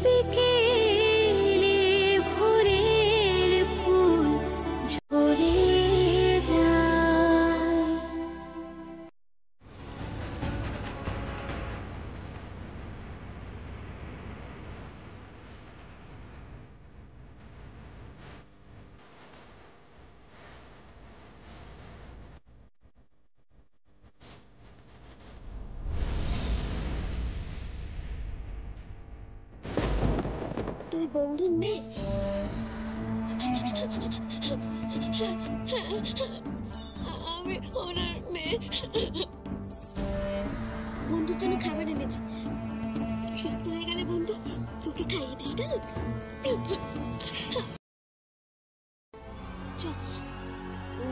বিকেলে ভোরের ফুল ঝরে যায়। তুই বন্ধুর মেয়ে? আমি ওনার মেয়ে। বন্ধুর জন্য খাবার এনেছি, সুস্থ হয়ে গেলে বন্ধু তোকে খাইয়ে দিস কেন? চ,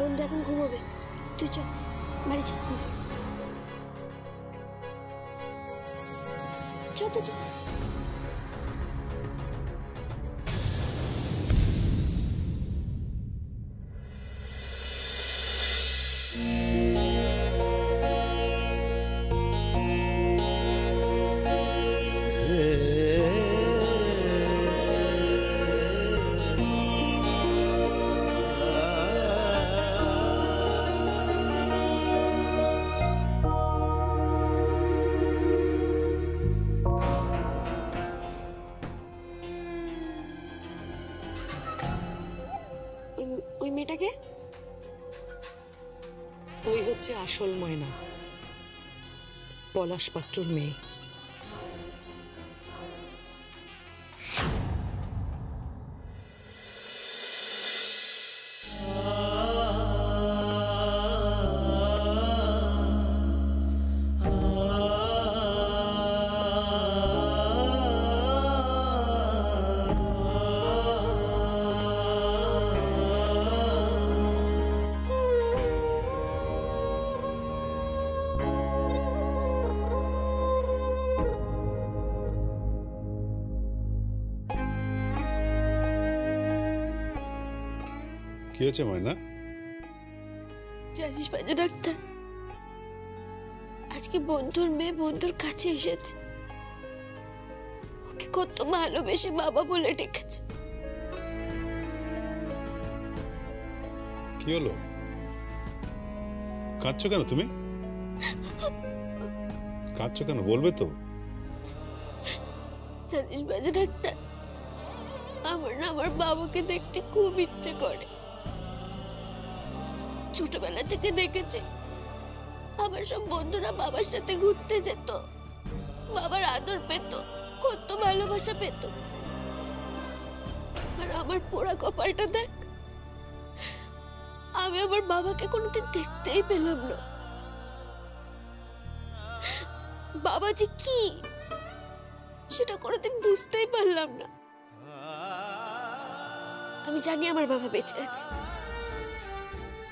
বন্ধু এখন ঘুমোবে, তুই চ বাড়ি চ। চ চ চ। ওই মেয়েটাকে? ওই হচ্ছে আসল ময়না, পলাশ পাত্রর মেয়ে। কি হয়েছে ময়না? জানিস বাজে ডাক্তার, আজকে বন্ধুর মেয়ে বন্ধুর কাছে এসেছে, ওকে কত ভালোবেসে বাবা বলে ডেকেছে। কি হলো? কাঁদছো কেন তুমি? কাঁদছো কেন বলবে তো? জানিস বাজে ডাক্তার, আমার না আমার বাবাকে দেখতে খুব ইচ্ছে করে। ছোটবেলা থেকে দেখেছি আমার সব বন্ধুরা বাবার সাথে ঘুরতে যেত, বাবার আদর পেত, কত ভালোবাসা পেত। আর আমার পোড়া কপালটা দেখ, আমি আমার বাবাকে কোনোদিন দেখতেই পেলাম না। বাবা যে কি সেটা কোনোদিন বুঝতেই পারলাম না। আমি জানি আমার বাবা বেঁচে আছে,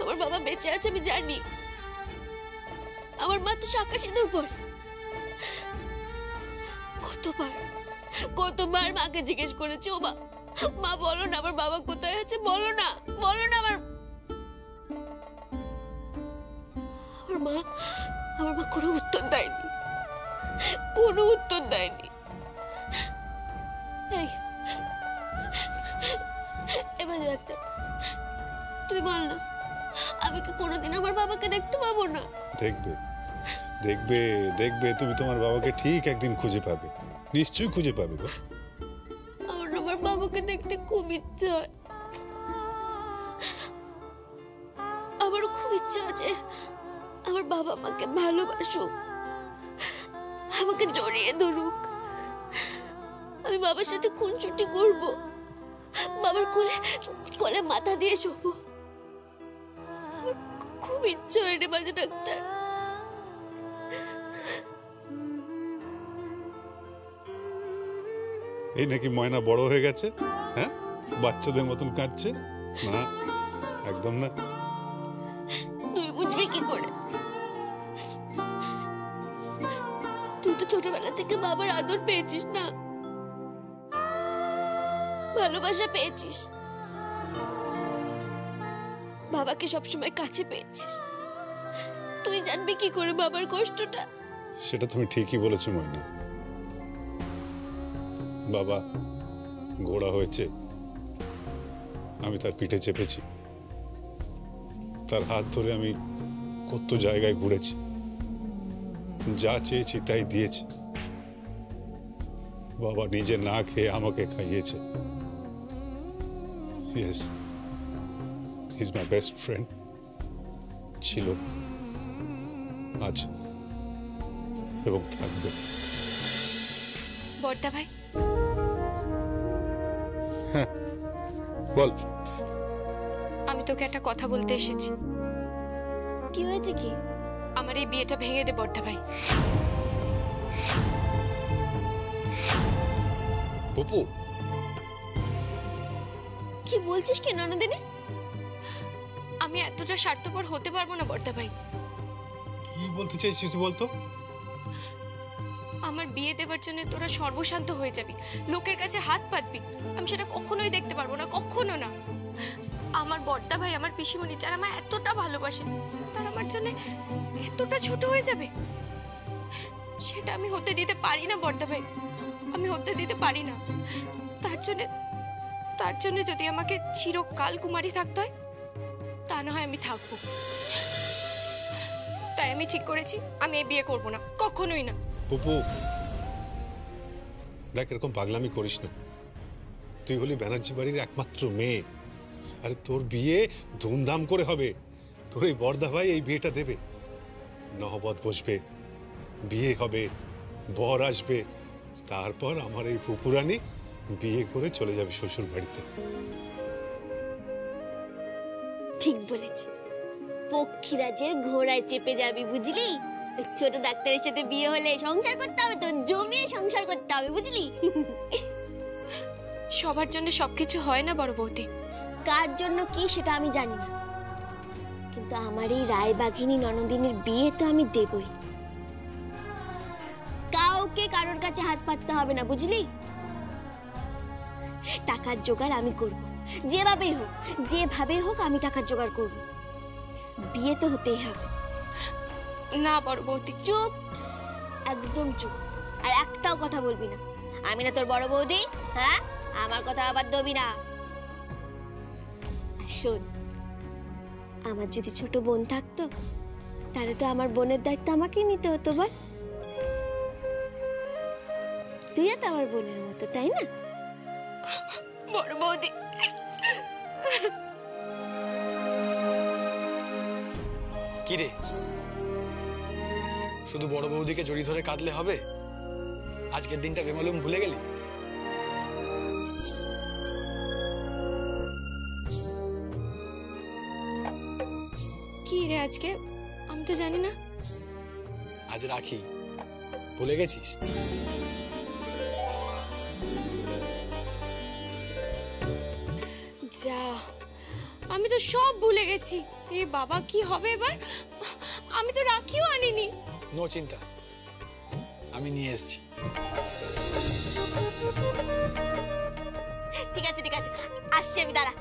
আমার বাবা বেঁচে আছে আমি জানি। আমার মা তো শাঁখা সিঁদুর পরে। কতবার মাকে জিজ্ঞেস করেছে, ও মা বলো না আমার বাবা কোথায় আছে, বলো না আমার মা কোনো উত্তর দেয়নি, কোনো উত্তর দেয়নি। এবার ডাক্তার তুমি বল না, আমি কি কোনোদিন আমার বাবাকে দেখতে পাবো না? দেখবে দেখবে দেখবে, তুমি তোমার বাবাকে ঠিক একদিন খুঁজে পাবে, নিশ্চয়ই খুঁজে পাবে গো। আমার বাবাকে দেখতে খুব ইচ্ছে হয়, আমারও খুব ইচ্ছে আছে আমার বাবা মাকে ভালোবাসুক, আমাকে জড়িয়ে ধরুক, আমি বাবার সাথে খুনসুটি করব, বাবার কোলে কোলে মাথা দিয়ে শোবো। আমার খুব ইচ্ছে হয় রে বাজে ডাক্তার। এই নাকি ময়না বড় হয়ে গেছে, হ্যাঁ বাচ্চাদের মতন কাঁদছে? না, একদম না। তুই বুঝবি কি করে? তুই তো ছোটবেলা থেকে বাবার আদর পেয়েছিস না, ভালোবাসা পেয়েছিস, বাবাকে সবসময় কাছে পেয়েছিস, তুই জানবি কি করে বাবার কষ্টটা? সেটা তুমি ঠিকই বলেছো ময়না। বাবা ঘোড়া হয়েছে, আমি তার পিঠে চেপেছি, তার হাত ধরে আমি কত জায়গায় ঘুরেছি, যা চেয়েছি তাই দিয়েছি। বাবা নিজে না খেয়ে আমাকে খাইয়েছে। Yes, he is my best friend. ছিল, আছে এবং থাকবে। বড়দা ভাই, বল। আমি তোকে একটা কথা বলতে এসেছি। কি হয়েছে কি? আমার এই বিয়েটা ভেঙে দে বড়দা ভাই। পপু, কি বলছিস কি ননদিনী? আমি এতটা স্বার্থপর হতে পারবো না বড়দা ভাই। কি বলতে চাইছিস তুই বলতো? আমার বিয়ে দেওয়ার জন্য তোরা সর্বশান্ত হয়ে যাবি, লোকের কাছে হাত পাতবি, আমি সেটা কখনোই দেখতে পারবো না, কখনো না। আমার বড়দা ভাই, আমার পিসিমণি, যারা আমার এতটা ভালোবাসে, তারা আমার জন্য এতটা ছোট হয়ে যাবে, সেটা আমি হতে দিতে পারি না বড়দা ভাই, আমি হতে দিতে পারি না। তার জন্য যদি আমাকে চিরকাল কুমারী থাকতে হয়, তা না হয় আমি থাকবো। তাই আমি ঠিক করেছি আমি এই বিয়ে করবো না, কখনোই না। পপু দেখ, এরকম পাগলামি করিস না। তুই হলি ব্যানার্জি বাড়ির একমাত্র মেয়ে। আরে তোর বিয়ে ধুমধাম করে হবে। তোর এই বড়দা ভাই এই বিয়েটা দেবে, নহবত বসবে, বিয়ে হবে, বর আসবে, তারপর আমার এই পুপুরানি বিয়ে করে চলে যাবে শ্বশুর বাড়িতে। ঠিক বলেছি, পক্ষীরাজের ঘোড়ায় চেপে যাবি, বুঝলি? ছোট ডাক্তারের সাথে বিয়ে হলে সংসার করতে হবে, তো জমিয়ে সংসার করতে হবে, বুঝলি? সবার জন্য সবকিছু হয় না বড় বৌদি। কার জন্য কি সেটা আমি জানি না, কিন্তু আমার এই রায়বাঘিনী ননদিনীর বিয়ে তো আমি দেবই। কাউকে কারোর কাছে হাত পাততে হবে না, বুঝলি? টাকার জোগাড় আমি করব, যেভাবে হোক আমি টাকার জোগাড় করব। বিয়ে তো হতেই হবে। না বড় বৌদি। চুপ, একদম চুপ, আর একটাও কথা বলবি না। আমি না তোর বড় বৌদি? হ্যাঁ, আমার কথা আবার দবি না। আর শোন, আমার যদি ছোট বোন থাকতো, তাহলে তো আমার বোনের দায়িত্ব আমাকেই নিতে হতো। বল, তুইও তো আমার বোনের মতো, তাই না? বড় বৌদি, কি রে, শুধু বড় বৌদিকে জড়ি ধরে কাঁদলে হবে? আজকের দিনটা বেমালুম ভুলে গেলি? কি রে আজকে? আমি তো জানি না। আজ রাখি, ভুলে গেছিস? যা, আমি তো সব ভুলে গেছি। এ বাবা, কি হবে এবার? আমি তো রাখিও আনিনি। নো চিন্তা, আমি নিয়ে এসেছি। ঠিক আছে ঠিক আছে, আসছি আমি, দাঁড়া।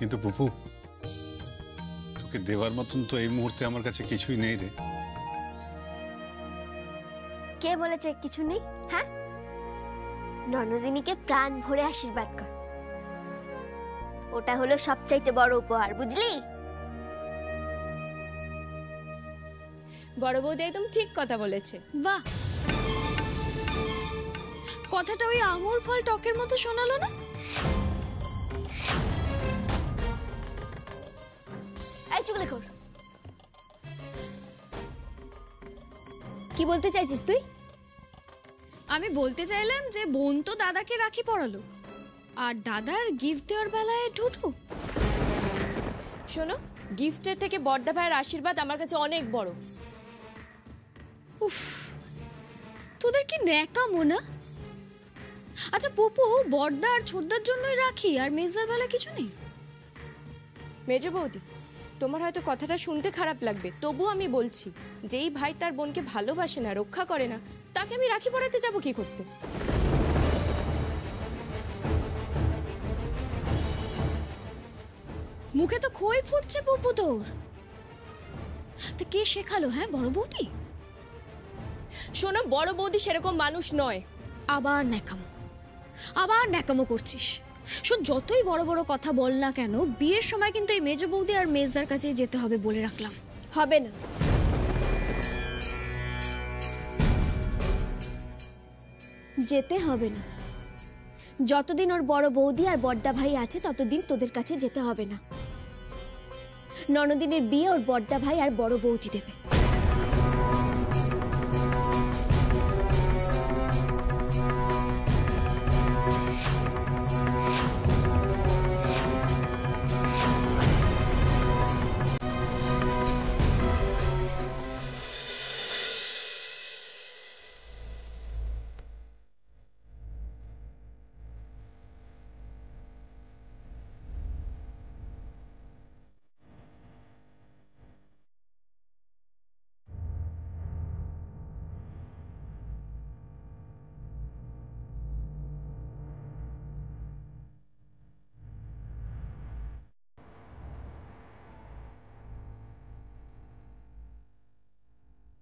কিন্তু বুবু, তোকে দেওয়ার মতন তো এই মুহূর্তে আমার কাছে কিছুই নেই রে। কে বলেছে কিছু নেই? হ্যাঁ, ননদিনীকে প্রাণ ভরে আশীর্বাদ কর, ওটা হলো সবচাইতে বড় উপহার, বুঝলি? বড় বৌদি একদম ঠিক কথা বলেছে। বাহ, কথাটা ওই আঙুর ফল টকের মতো শোনালো না? এই চুগলি কর, কি বলতে চাইছিস তুই? আমি বলতে চাইলাম যে বোন তো দাদাকে রাখি পরালো, আর দাদার গিফট দেওয়ার বেলায় ঠুঠু। শোনো, গিফটের থেকে বড়দা ভাইয়ের আশীর্বাদ আমার কাছে অনেক বড়। উফ, তোদের কি ন্যাকামো না? আচ্ছা পুপু, বড়দা আর ছোটদার জন্যই রাখি, আর মেজদার বেলা কিছু নেই? মেজ বৌদি, তোমার হয়তো কথাটা শুনতে খারাপ লাগবে, তবু আমি বলছি, যেই ভাই তার বোনকে ভালোবাসে না, রক্ষা করে না, তাকে আমি রাখি পরাতে যাব কি করতে? মুখে তো খই ফুটছে পুপু তোর। তো কে শেখালো? হ্যাঁ, বড় বৌদি? শোনো, বড় বৌদি সেরকম মানুষ নয়। আবার ন্যাকামো করছিস। শোন, যতই বড় বড় কথা বল না কেন, বিয়ের সময় কিন্তু এই মেজ বৌদি আর মেজদার কাছে যেতে হবে বলে রাখলাম। হবে না। যেতে হবে না। যতদিন ওর বড় বৌদি আর বড়দা ভাই আছে ততদিন তোদের কাছে যেতে হবে না। ননদিনের বিয়ে ওর বড়দা ভাই আর বড় বৌদি দেবে।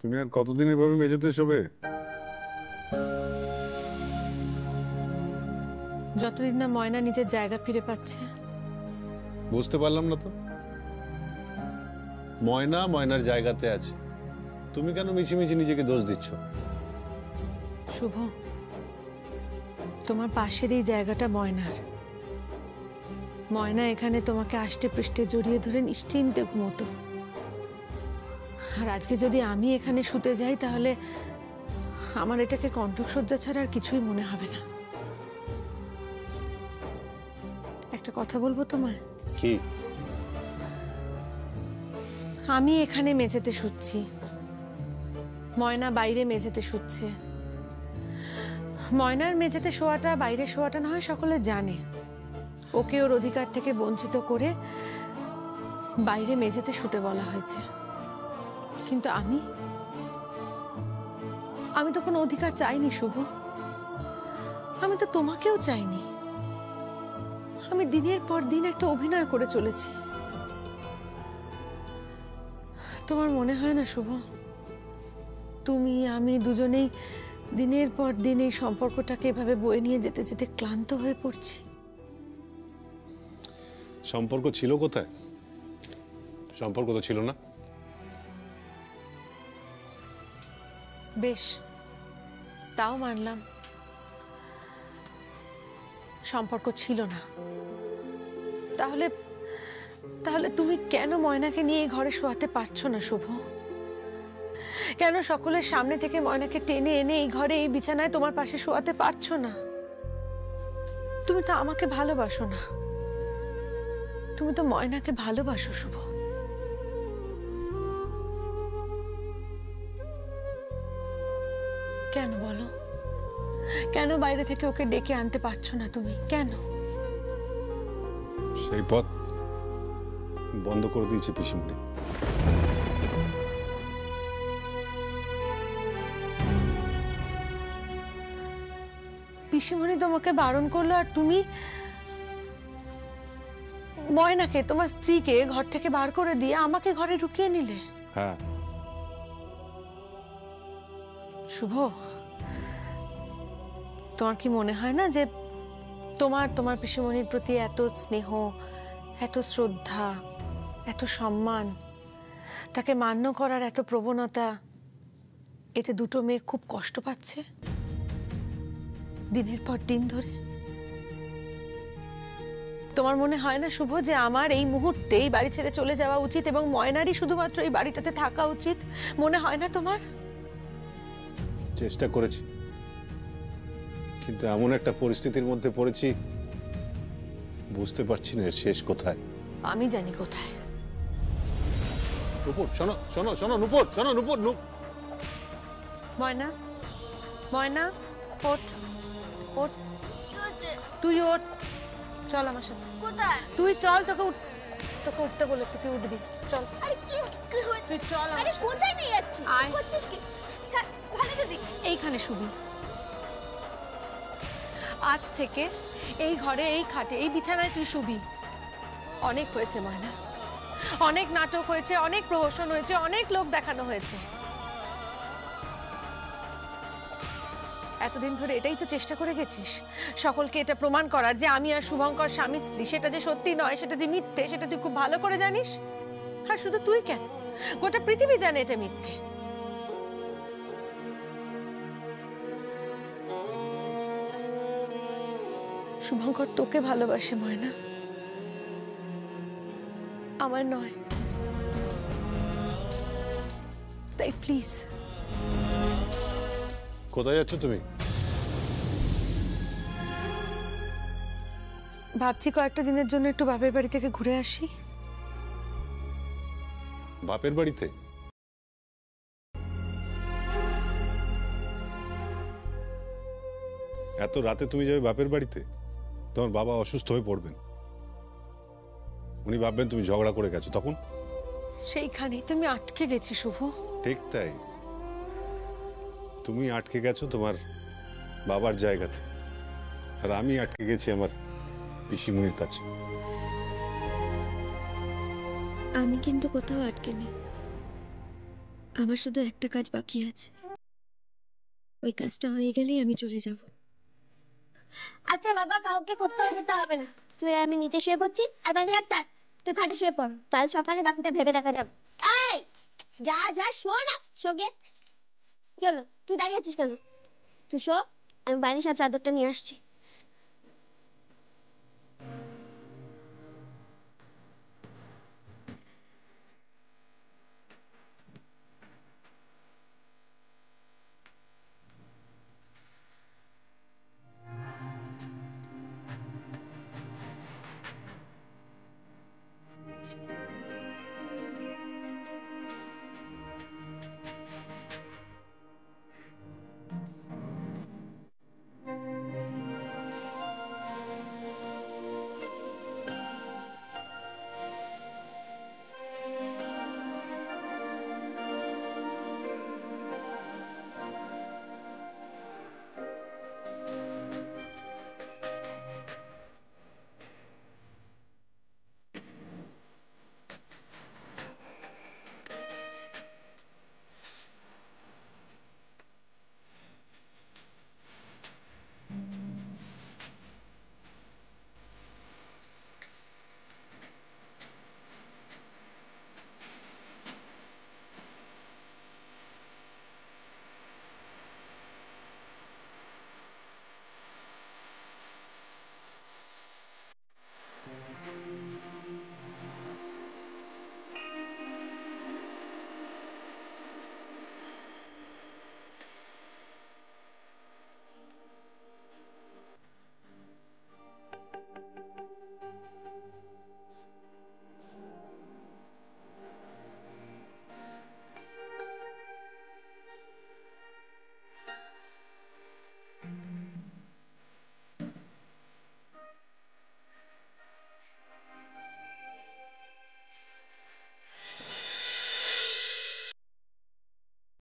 তুমি আর কতদিন এভাবে মেঝেতে শোবে? যতদিন না ময়না নিজের জায়গা ফিরে পাচ্ছে। বুঝতে পারলাম না তো। ময়না ময়নার জায়গাতে আছে, তুমি কেন মিছিমিছি নিজেকে দোষ দিচ্ছ? শুভ, তোমার পাশের এই জায়গাটা ময়নার। ময়না এখানে তোমাকে আষ্টে পৃষ্ঠে জড়িয়ে ধরে নিশ্চিন্তে ঘুমোতো। আর আজকে যদি আমি এখানে শুতে যাই তাহলে আমার এটাকে কণ্ঠসজ্জা ছাড়া আর কিছুই মনে হবে না। একটা কথা বলবো তোমায়? কি? আমি এখানে মেঝেতে শুচ্ছি, ময়না বাইরে মেঝেতে শুচ্ছে। ময়নার মেঝেতে শোয়াটা বাইরে শোয়াটা না হয় সকলে জানে, ওকে ওর অধিকার থেকে বঞ্চিত করে বাইরে মেঝেতে শুতে বলা হয়েছে। কিন্তু আমি তো কোনো অধিকার চাইনি শুভ। আমি তো তোমাকেও চাইনি। আমি দিনের পর দিন একটা অভিনয় করে চলেছি। তোমার মনে হয় না শুভ, তুমি আমি দুজনেই দিনের পর দিন এই সম্পর্কটাকে এভাবে বয়ে নিয়ে যেতে যেতে ক্লান্ত হয়ে পড়ছি? সম্পর্ক ছিল কোথায়? সম্পর্ক তো ছিল না। বেশ, তাও মানলাম সম্পর্ক ছিল না। তাহলে তাহলে তুমি কেন ময়নাকে নিয়ে এই ঘরে শোয়াতে পারছো না শুভ? কেন সকলের সামনে থেকে ময়নাকে টেনে এনে এই ঘরে এই বিছানায় তোমার পাশে শোয়াতে পারছো না? তুমি তো আমাকে ভালোবাসো না, তুমি তো ময়নাকে ভালোবাসো শুভ। কেন বলো, কেন বাইরে থেকে ওকে ডেকে আনতে পারছো না তুমি? কেন? সেই পথ বন্ধ করে দিয়েছে পিসিমণি। পিসিমণি তোমাকে বারণ করলো আর তুমি ময়নাকে, তোমার স্ত্রীকে ঘর থেকে বার করে দিয়ে আমাকে ঘরে ঢুকিয়ে নিলে। হ্যাঁ, শুভ, তোমার কি মনে হয় না যে তোমার পিসিমণির প্রতি এত স্নেহ, এত শ্রদ্ধা, এত সম্মান, তাকে মান্য করার এত প্রবণতা, এতে দুটো মেয়ে খুব কষ্ট পাচ্ছে দিনের পর দিন ধরে? তোমার মনে হয় না শুভ যে আমার এই মুহূর্তে এই বাড়ি ছেড়ে চলে যাওয়া উচিত এবং ময়নারই শুধুমাত্র এই বাড়িটাতে থাকা উচিত? মনে হয় না তোমার? চেষ্টা করেছি, কিন্তু এমন একটা পরিস্থিতির মধ্যে পড়েছি, বুঝতে পারছি না এর শেষ কোথায়। আমি জানি কোথায়। নুপুর, শোনো শোনো শোনো, নুপুর শোনো, নুপুর। ময়না, ময়না, ওঠ ওঠ, তুই ওঠ, চল আমার সাথে। কোথায়? তুই চল, তোকে উঠতে বলেছি, তুই উঠবি, চল। আরে কি তুই চল। আরে কোথায় নিয়ে যাচ্ছিস? আয়। করছিস কি? ছাড়, ভালো দিদি। এইখানে শুবি। আজ থেকে এই ঘরে, এই খাটে, এই বিছানায় তুই শুবি। অনেক হয়েছে ময়না, অনেক নাটক হয়েছে, অনেক প্রহসন হয়েছে, অনেক লোক দেখানো হয়েছে। এতদিন ধরে এটাই তো চেষ্টা করে গেছিস, সকলকে এটা প্রমাণ করার যে আমি আর শুভঙ্কর স্বামী স্ত্রী। সেটা যে সত্যি নয়, সেটা যে মিথ্যে, সেটা তুই খুব ভালো করে জানিস। আর শুধু তুই কেন, গোটা পৃথিবী জানে এটা মিথ্যে। শুভঙ্কর তোকে ভালোবাসে ময়না, আমার নয়। তাই প্লিজ। কোথায় যাচ্ছ তুমি? ভাবছি কয়েকটা দিনের জন্য একটু বাপের বাড়ি থেকে ঘুরে আসি। বাপের বাড়িতে? এত রাতে তুমি যাবে বাপের বাড়িতে? তোমার বাবা অসুস্থ হয়ে পড়বেন, উনি ভাববেন তুমি ঝগড়া করে গেছো, তখন? সেইখানেই তুমি আটকে গেছি শুভ। ঠিক তাই, তুমি আটকে গেছো তোমার বাবার জায়গাতে, আর আমি আটকে গেছি আমার পিসিমণির কাছে। আমি কিন্তু কোথাও আটকে নেই, আমার শুধু একটা কাজ বাকি আছে, ওই কাজটা হয়ে গেলেই আমি চলে যাব। আচ্ছা বাবা, কাউকে কোথাও যেতে হবে না, তুই আমি নিচে শুয়ে পড়ছি, আর বাকি একটা তুই খাটে শুয়ে পড়, কাল সকালে বাকিটা ভেবে দেখা যাবে। এই যা যা, শো না, শোগে। কি হলো, তুই দাঁড়িয়ে আছিস কেন? তুই শো, আমি বাড়ির সব চাদরটা নিয়ে আসছি।